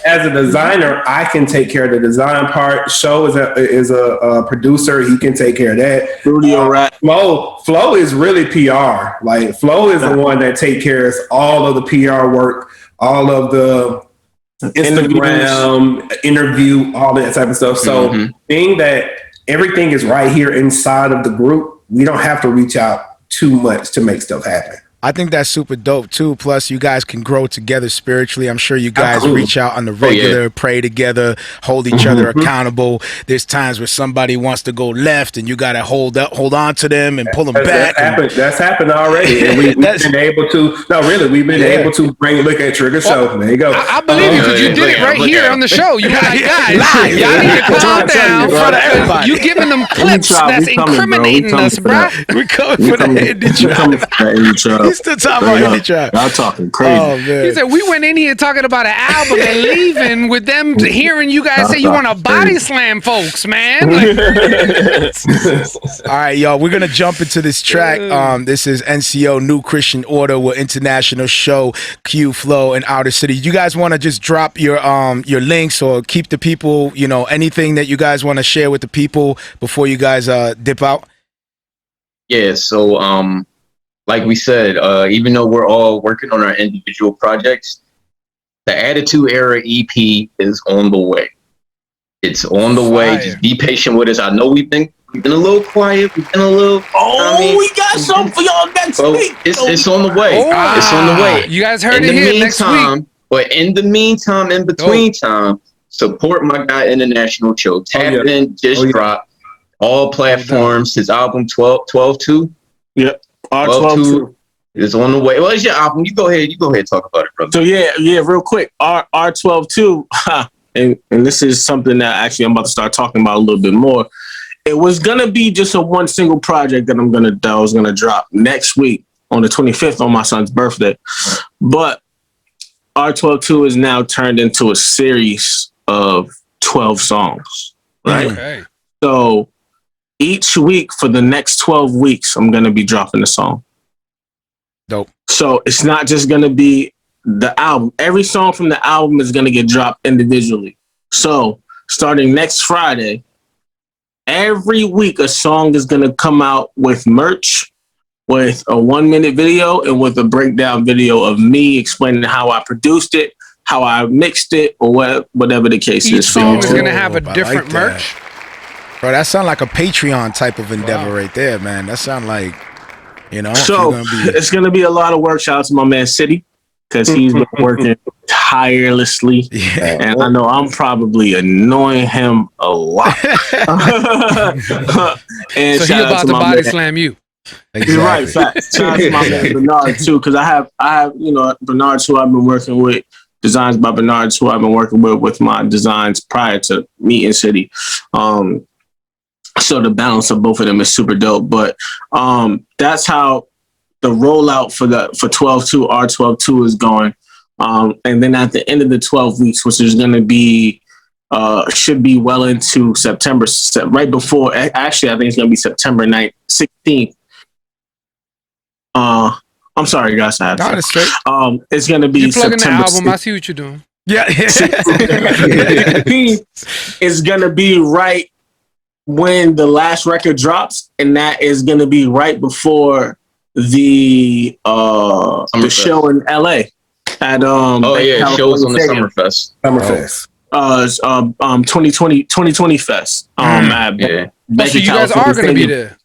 Speaker 5: as a designer, I can take care of the design part. Show is a producer. He can take care of that.
Speaker 4: Studio rap.
Speaker 5: Flo is really PR. Like Flo is the one that takes care of all of the PR work, all of the Instagram interview, all that type of stuff. So being that everything is right here inside of the group, we don't have to reach out too much to make stuff happen.
Speaker 1: I think that's super dope too. Plus, you guys can grow together spiritually. I'm sure you guys reach out on the regular, pray together, hold each other accountable. There's times where somebody wants to go left, and you got to hold on to them and pull them back.
Speaker 5: That's happened already. And we've been able to. No, really, we've been able to look at Trigger Show. There you go.
Speaker 2: I believe you because you did it right here on the show. You got guys, y'all need to calm down in front of everybody. You giving them clips that's incriminating us, bro.
Speaker 1: We're coming for the indie tribe. He's still talking about indie trap.
Speaker 4: Y'all talking crazy. Oh,
Speaker 2: man. He said we went in here talking about an album and leaving with them hearing you guys say you want to body slam folks, man. Like,
Speaker 1: all right, y'all. We're gonna jump into this track. This is NCO, New Christian Order, with international show Q-Flo and Outr.Cty. You guys want to just drop your links or keep the people, you know, anything that you guys want to share with the people before you guys dip out?
Speaker 3: Yeah. So like we said, even though we're all working on our individual projects, the Attitude Era EP is on the way. It's on the way. Just be patient with us. I know we've been a little quiet. We've been a little.
Speaker 4: We got something for y'all next week.
Speaker 3: It's on the way. It's on the way.
Speaker 2: You guys heard it here next week.
Speaker 3: But in the meantime, in between time, support my guy International Cho. Tap in, just drop all platforms. His album 12.2.
Speaker 4: Yep. R12.2
Speaker 3: is on the way. Well, it's your album. You go ahead talk about it, brother.
Speaker 4: So yeah, real quick. R12.2, and this is something that actually I'm about to start talking about a little bit more. It was gonna be just a one single project that I was gonna drop next week on the 25th on my son's birthday. But R12.2 is now turned into a series of 12 songs. Right?
Speaker 2: Okay.
Speaker 4: So each week for the next 12 weeks, I'm going to be dropping a song.
Speaker 1: Dope.
Speaker 4: So it's not just going to be the album. Every song from the album is going to get dropped individually. So starting next Friday, every week a song is going to come out with merch, with a 1-minute video, and with a breakdown video of me explaining how I produced it, how I mixed it, or whatever the case is.
Speaker 2: Each song is going to have a different merch.
Speaker 1: Bro, that sounds like a Patreon type of endeavor right there, man. That sounds like, you know.
Speaker 4: So it's going to be a lot of work. Shout out to my man City, because he's been working tirelessly. Yeah. And I know I'm probably annoying him a lot. And
Speaker 2: so he about to body slam you.
Speaker 1: Exactly.
Speaker 4: You're right. Fact. Shout out to my man Bernard too, because I have, Bernard who I've been working with. Designs by Bernard who I've been working with my designs prior to meeting City. So the balance of both of them is super dope. But that's how the rollout for 12.2 R12.2 is going. And then at the end of the 12 weeks, which is going to be, should be well into September, right before, actually, I think it's going to be September 16th. I'm sorry, guys. I had to say. It's going to be
Speaker 2: September the album.
Speaker 4: 6th.
Speaker 2: I see what you're doing.
Speaker 1: Yeah.
Speaker 4: It's going to be right when the last record drops, and that is going to be right before the show in LA at
Speaker 3: California shows on the Summerfest.
Speaker 4: 2020 Fest.
Speaker 2: So you guys are going to be there.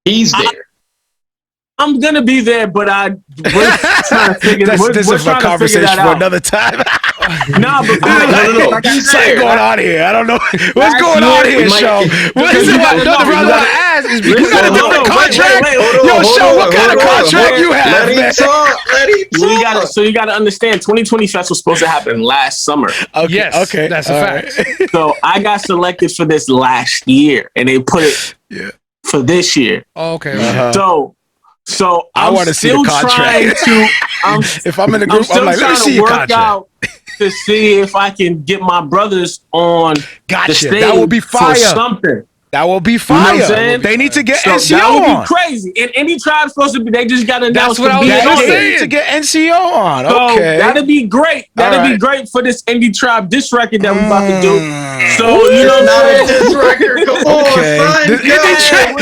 Speaker 3: He's there.
Speaker 4: I'm gonna be there, but we're trying to figure.
Speaker 1: This is a conversation for another time.
Speaker 4: No.
Speaker 1: What's going on here? I don't know what's going on here, Show. What is it? The reason why I ask is because you got a different contract. Yo, Show, what kind of contract you have, man?
Speaker 3: Let him talk.
Speaker 4: So you got to understand, 2020 Fest was supposed to happen last summer.
Speaker 1: Okay,
Speaker 2: that's a fact.
Speaker 4: So I got selected for this last year, and they put it for this year.
Speaker 2: Okay.
Speaker 4: So
Speaker 1: I want to see the contract. If I'm in the group, I'm like, let me see your contract.
Speaker 4: To see if I can get my brothers on the stage.
Speaker 1: That will be fire.
Speaker 4: For something.
Speaker 1: That will be fire. You know what I'm saying? They need to get NCO
Speaker 4: that would
Speaker 1: on.
Speaker 4: Be crazy. And any tribe's supposed to be. They just got to announce.
Speaker 2: That's what I was going to say.
Speaker 1: They need to get NCO on. Okay,
Speaker 4: that'd be great. That'd be great for this indie tribe diss record that we about to do. So you know,
Speaker 3: not a diss record. Come on, son.
Speaker 1: This indie tribe.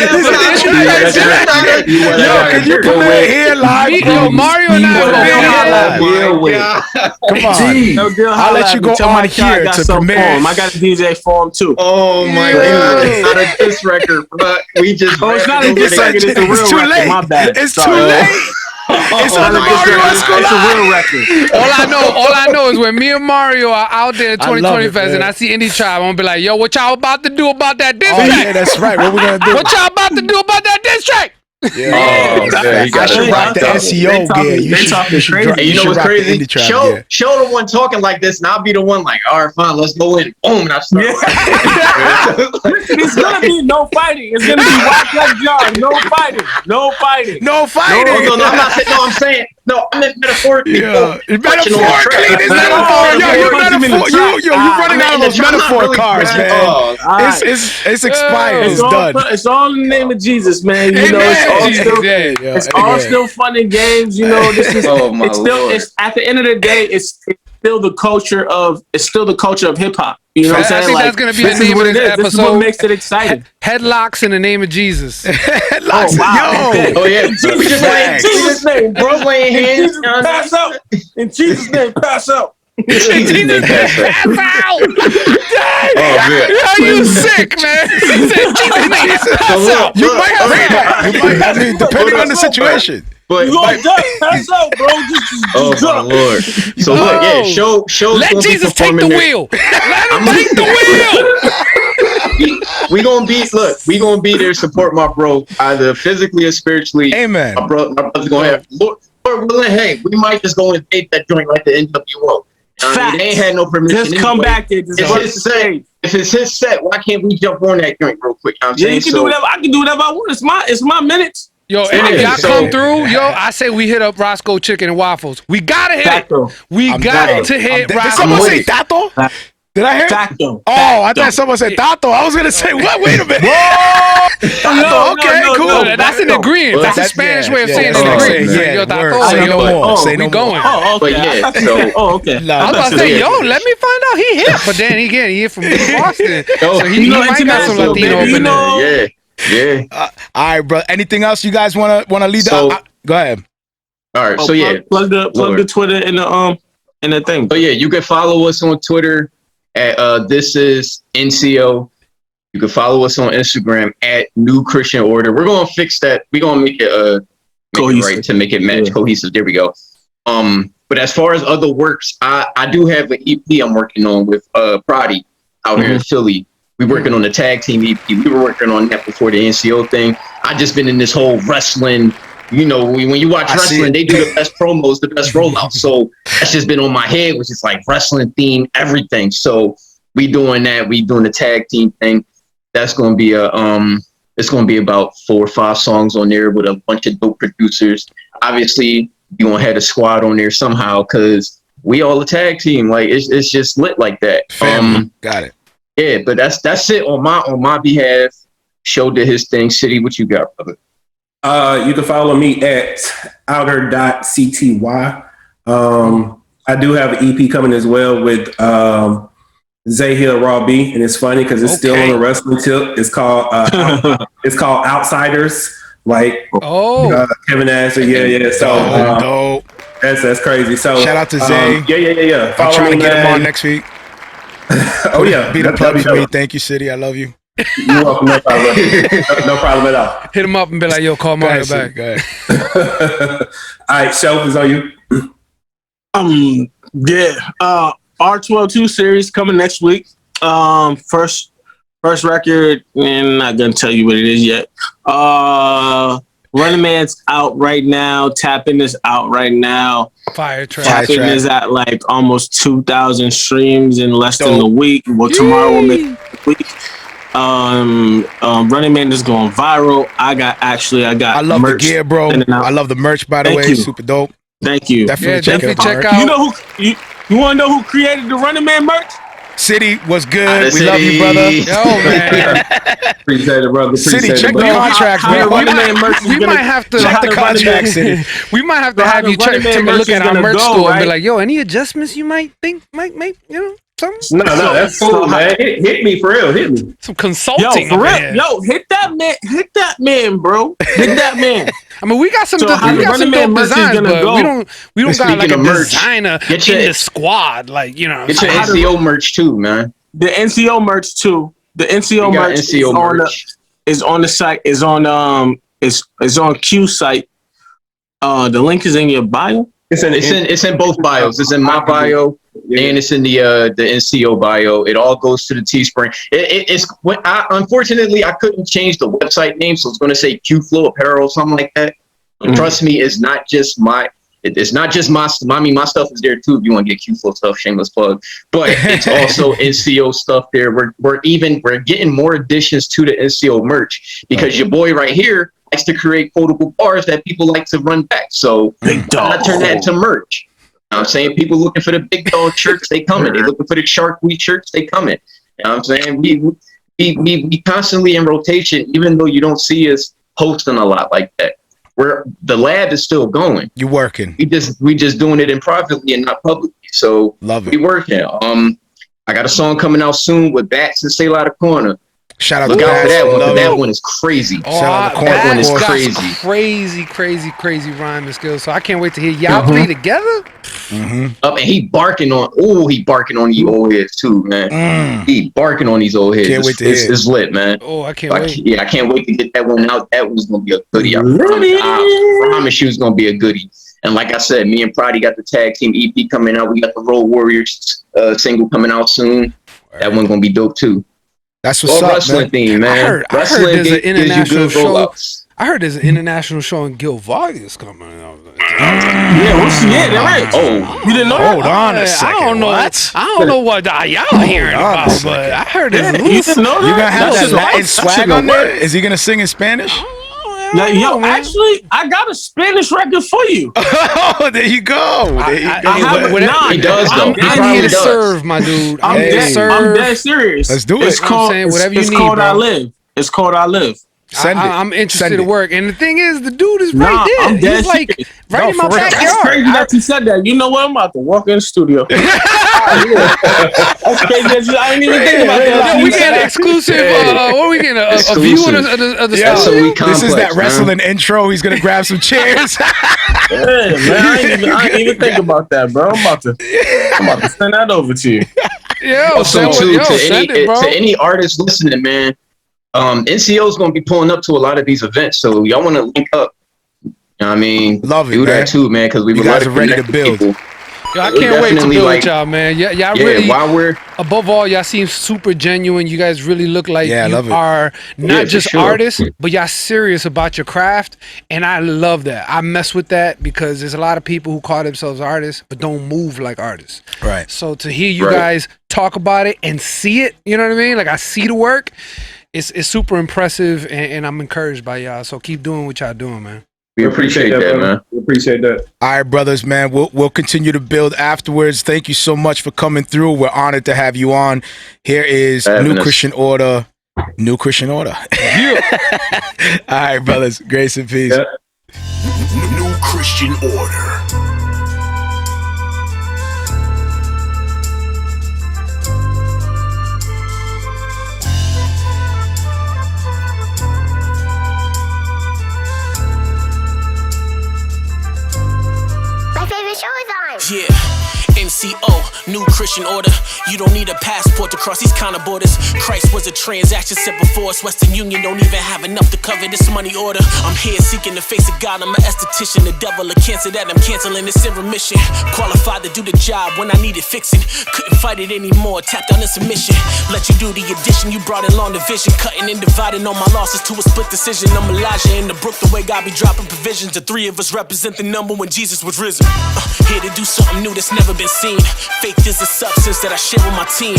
Speaker 1: Yo, can you come in here live?
Speaker 2: Yo, Mario and I
Speaker 1: will be here. Come on, I'll let you go on here to premiere.
Speaker 4: I got a DJ for him too.
Speaker 3: Oh my God. A diss record, but we just
Speaker 4: it's not a diss record, it's a real record. My bad.
Speaker 1: It's too late. It's on the Marrio Esco.
Speaker 4: It's a real record.
Speaker 2: All I know is when me and Mario are out there at 2020 Fest and I see Indie Tribe, I'm gonna be like, yo, what y'all about to do about that diss track?
Speaker 1: Yeah, that's right. What we gonna do?
Speaker 2: What y'all about to do about that diss track?
Speaker 1: I should rock the NCO gear. You
Speaker 3: know what's crazy? Show the one talking like this, and I'll be the one like, all right, fine, let's go in. Boom, and I start.
Speaker 4: It's gonna be no fighting. It's gonna be white like John. No fighting. No fighting.
Speaker 1: No fighting.
Speaker 3: No, I'm not saying. No, I'm saying. No, I meant metaphorically.
Speaker 1: Metaphorically, this metaphor. You're running out of those metaphor cards, man. It's expired. It's done.
Speaker 4: It's all in the name of Jesus, man. You know, it's all still fun and games. You know, this is. It's at the end of the day, it's still the culture of hip hop. You know what I'm saying?
Speaker 2: I think that's going to be the name of this episode.
Speaker 4: This is what makes it exciting.
Speaker 2: Headlocks in the name of Jesus.
Speaker 1: Headlocks.
Speaker 3: Oh yeah.
Speaker 4: We just in Jesus' name, bro.
Speaker 3: Laying hands.
Speaker 4: Pass out. In Jesus' name, pass out.
Speaker 2: Jesus' name, pass out. Are you sick, man? He said Jesus' name, pass out.
Speaker 1: You might have that. I mean, depending on the situation.
Speaker 3: But
Speaker 4: you gonna pass out, bro. Just
Speaker 3: my Lord. So look, show.
Speaker 2: Let Jesus take the wheel. Let him take the
Speaker 3: wheel. We gonna be there, support my bro, either physically or spiritually.
Speaker 1: Amen.
Speaker 3: My brother's gonna have Lord willing. Hey, we might just go and take that joint like the NWO. They ain't had no permission.
Speaker 4: Just come back there.
Speaker 3: If it's his set, why can't we jump on that joint real quick?
Speaker 4: You can do whatever. I can do whatever I want. It's my minutes.
Speaker 2: Yo, and if y'all come through, I say we hit up Roscoe Chicken and Waffles. We gotta hit it. We got to hit Roscoe.
Speaker 1: Did someone say Tato? Did I hear?
Speaker 4: Tato.
Speaker 1: Oh, I thought someone said Tato. I was gonna say what? Wait a minute. Tato. Okay, cool.
Speaker 2: That's an agreement. That's a Spanish way of saying an agreement. Yo, Tato.
Speaker 1: Say no more. Say no
Speaker 2: going.
Speaker 4: Oh, okay.
Speaker 3: I was
Speaker 2: about to say, yo, let me find out he hit. But then again, he hit from Boston, so he might got some Latino up in there.
Speaker 3: Yeah.
Speaker 1: All right, bro. Anything else you guys want to lead up? Go ahead.
Speaker 3: All right. So
Speaker 4: plug the Twitter in the thing.
Speaker 3: So yeah, you can follow us on Twitter at this is NCO. You can follow us on Instagram at New Christian Order. We're gonna fix that. We're gonna make it right to make it match cohesive. There we go. But as far as other works, I do have an EP I'm working on with Prodi out here in Philly. We're working on the tag team EP. We were working on that before the NCO thing. I just been in this whole wrestling. You know, when you watch wrestling, they do the best promos, the best rollouts. So that's just been on my head, which is like wrestling theme, everything. So we doing that. We doing the tag team thing. That's going to be it's going to be about 4 or 5 songs on there with a bunch of dope producers. Obviously, you gonna have a squad on there somehow because we all a tag team. Like it's just lit like that.
Speaker 1: Got it.
Speaker 3: Yeah, but that's it on my behalf. Show did his thing. City, what you got, brother?
Speaker 5: You can follow me at Outr.Cty. I do have an EP coming as well with Zay Hill Raw B, and it's funny because it's still on the wrestling tip. It's called Outsiders. Like Kevin Nash, yeah. So that's crazy. So
Speaker 1: shout out to Zay.
Speaker 5: Yeah.
Speaker 1: I'm trying to get him on next week.
Speaker 5: Oh yeah,
Speaker 1: be the plug for me. Thank you, City. I love you.
Speaker 5: You're welcome. No problem. No problem at all.
Speaker 2: Hit him up and be like, "Yo, call Mario back."
Speaker 1: Go ahead.
Speaker 5: All right, Shelf is on you.
Speaker 4: R202 series coming next week. First record, and I'm not gonna tell you what it is yet. Running Man's out right now. Tapping is out right now.
Speaker 2: Fire track.
Speaker 4: Tapping is at like almost 2,000 streams in less than a week. Well, tomorrow will make a week. Running Man is going viral. I love
Speaker 1: merch the gear, bro. I love the merch, by the way. Super dope.
Speaker 4: Thank you.
Speaker 2: Definitely check out.
Speaker 4: You know who you want to know who created the Running Man merch?
Speaker 1: City was good. We love you, brother.
Speaker 2: Yo, man.
Speaker 5: Appreciate it, brother.
Speaker 1: City, check the contracts, man.
Speaker 2: We might have to
Speaker 1: check the contracts, City.
Speaker 2: We might have to have you take a look at our merch store and be like, yo, any adjustments you might think might make, something?
Speaker 5: No, that's cool, man. Hit me for real. Hit me.
Speaker 2: Some consulting.
Speaker 4: Yo, for real. Yo, hit that man, bro. Hit that man.
Speaker 2: I mean, we got some dope designs, but we don't got like a designer in the squad, like
Speaker 3: Get your NCO merch too, man.
Speaker 4: The NCO merch too. The NCO merch is on the site. Is on Q site. The link is in your bio.
Speaker 3: It's in both bios. It's in my bio and it's in the NCO bio. It all goes to the Teespring. Unfortunately I couldn't change the website name, so it's going to say Q-Flo Apparel or something like that. But trust me, it's not just my. It's not just my. I mean, my stuff is there too. If you want to get Q-Flo stuff, shameless plug. But it's also NCO stuff there. We're getting more additions to the NCO merch because your boy right here likes to create quotable bars that people like to run back. So I turn that into merch. You know what I'm saying? People looking for the big dog shirts, they coming. They looking for the Shark Week shirts, they coming. You know what I'm saying? We constantly in rotation, even though you don't see us posting a lot like that. The lab is still going.
Speaker 1: You working.
Speaker 3: We just doing it in privately and not publicly. So
Speaker 1: love it.
Speaker 3: We working. I got a song coming out soon with Bats and Stay Loud Corner.
Speaker 1: Shout out
Speaker 3: Look
Speaker 1: to
Speaker 3: out for that one.
Speaker 1: Love
Speaker 3: that one is crazy.
Speaker 2: Shout out to
Speaker 3: that one is
Speaker 2: crazy rhyming skills. So I can't wait to hear y'all three together.
Speaker 3: And he barking on these old heads too, man. He barking on these old heads.
Speaker 1: Can't wait to hear.
Speaker 3: It's lit, man.
Speaker 2: Oh, I can't wait.
Speaker 3: Yeah, I can't wait to get that one out. That one's gonna be a goodie. I promise you it's gonna be a goodie. And like I said, me and Prodigy got the tag team EP coming out. We got the Road Warriors single coming out soon. That one's gonna be dope too.
Speaker 1: That's what's up,
Speaker 3: wrestling
Speaker 1: man.
Speaker 3: theme, man.
Speaker 2: I heard there's an international show. I heard there's an
Speaker 1: Mm-hmm.
Speaker 2: international show in Gil Vargas coming out.
Speaker 4: They're right.
Speaker 3: Oh,
Speaker 4: you didn't know?
Speaker 1: Hold on a second.
Speaker 2: I don't know.
Speaker 1: What?
Speaker 2: I don't know what y'all hearing about, but I heard there's
Speaker 4: You didn't know that?
Speaker 1: You gonna have that Latin swag on there? Is he gonna sing in Spanish?
Speaker 4: Actually, I got a Spanish record for you.
Speaker 1: Oh, there you go.
Speaker 3: he does though.
Speaker 2: I'm here to serve, my dude.
Speaker 4: I'm dead serious.
Speaker 1: Let's do it.
Speaker 4: It's called I Live. It's called I Live.
Speaker 2: I'm interested to work, and the thing is, the dude is right there. He's like right in my backyard.
Speaker 4: That's crazy that you said that. You know what? I'm about to walk in the studio. That's crazy. I didn't even think about that.
Speaker 2: We get an exclusive. What are we getting? A view of the studio?
Speaker 1: This is that wrestling intro. He's gonna grab some chairs.
Speaker 4: Yeah, man. I didn't even think about that, bro. I'm about to send that over to you.
Speaker 2: Yeah.
Speaker 3: Also, to any artist listening, man. NCO is going to be pulling up to a lot of these events, so y'all want to link up. You know what I mean?
Speaker 1: Love it,
Speaker 3: do that too, man, because we would
Speaker 1: guys are ready to build.
Speaker 2: Yo, I can't wait to build with y'all, man. Y'all really,
Speaker 3: while we're
Speaker 2: above all, y'all seem super genuine. You guys really look like you are not just artists, but y'all serious about your craft, and I love that. I mess with that because there's a lot of people who call themselves artists but don't move like artists.
Speaker 1: Right.
Speaker 2: So to hear you guys talk about it and see it, you know what I mean? Like I see the work. It's super impressive, and I'm encouraged by y'all. So keep doing what y'all doing, man.
Speaker 3: We appreciate that, man.
Speaker 5: We appreciate that.
Speaker 1: All right, brothers, man. We'll continue to build afterwards. Thank you so much for coming through. We're honored to have you on. Here is New Christian Order. New Christian Order. Yeah. All right, brothers. Grace and peace.
Speaker 6: Yeah. New Christian Order.
Speaker 7: Yeah, NCO, New Christian Order. You don't need a passport to cross these kind of borders. Christ was a transaction set before us. Western Union don't even have enough to cover this money order. I'm here seeking the face of God. I'm an esthetician. The devil a cancer that I'm canceling. It's in remission. Qualified to do the job when I needed fixing. Couldn't fight it anymore. Tapped on the submission. Let you do the addition. You brought in long division. Cutting and dividing all my losses to a split decision. I'm Elijah in the brook. The way God be dropping provisions. The three of us represent the number when Jesus was risen. Here to do something new that's never been seen. Faith is a substance that I share with my team.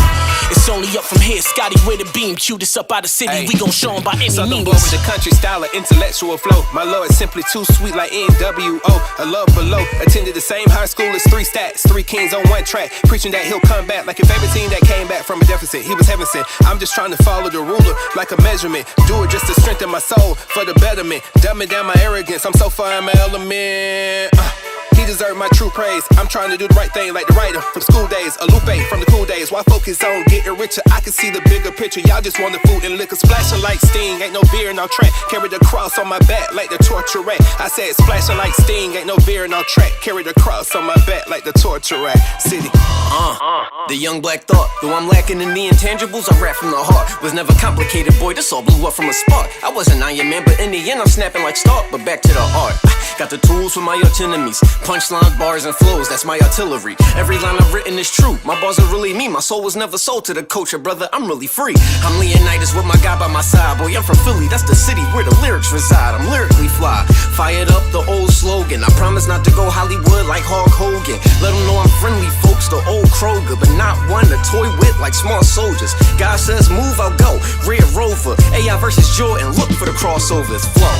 Speaker 7: It's only up from here. Scotty with a beam. Cue this up out of city. We gon' show them by any means.
Speaker 8: Blow with the country style of intellectual flow. My Lord simply too sweet like NWO. A love below. Attended the same high school as 3 stats. 3 kings on 1 track. Preaching that he'll come back like a favorite team that came back from a deficit. He was heaven sent. I'm just trying to follow the ruler like a measurement. Do it just to strengthen my soul for the betterment. Dumbing down my arrogance. I'm so far in my element. He deserved my true praise. I'm trying to do the right thing like the writer from school days. A Lupe from the cool days. Why focus on getting richer? I can see the bigger picture. Y'all just want the food and liquor. Splashing like Sting. Ain't no beer in our track. Carry the cross on my back like the torture rack. I said splashing like Sting. Ain't no beer in our track. Carry the cross on my back like the torture rack. City.
Speaker 7: The young black thought. Though I'm lacking in the intangibles, I rap from the heart. Was never complicated, boy. This all blew up from a spark. I wasn't Iron Man, but in the end I'm snapping like Stark. But back to the art. Got the tools for my arch enemies. Punchlines, bars, and flows, that's my artillery. Every line I've written is true. My bars are really me. My soul was never sold to the culture, brother. I'm really free. I'm Leonidas with my guy by my side. Boy, I'm from Philly. That's the city where the lyrics reside. I'm lyrically fly. Fired up the old slogan. I promise not to go Hollywood like Hulk Hogan. Let them know I'm friendly, folks. The old Kroger, but not one to toy with like small soldiers. God says move, I'll go. Red Rover. AI versus Jordan. Look for the crossovers. Flow.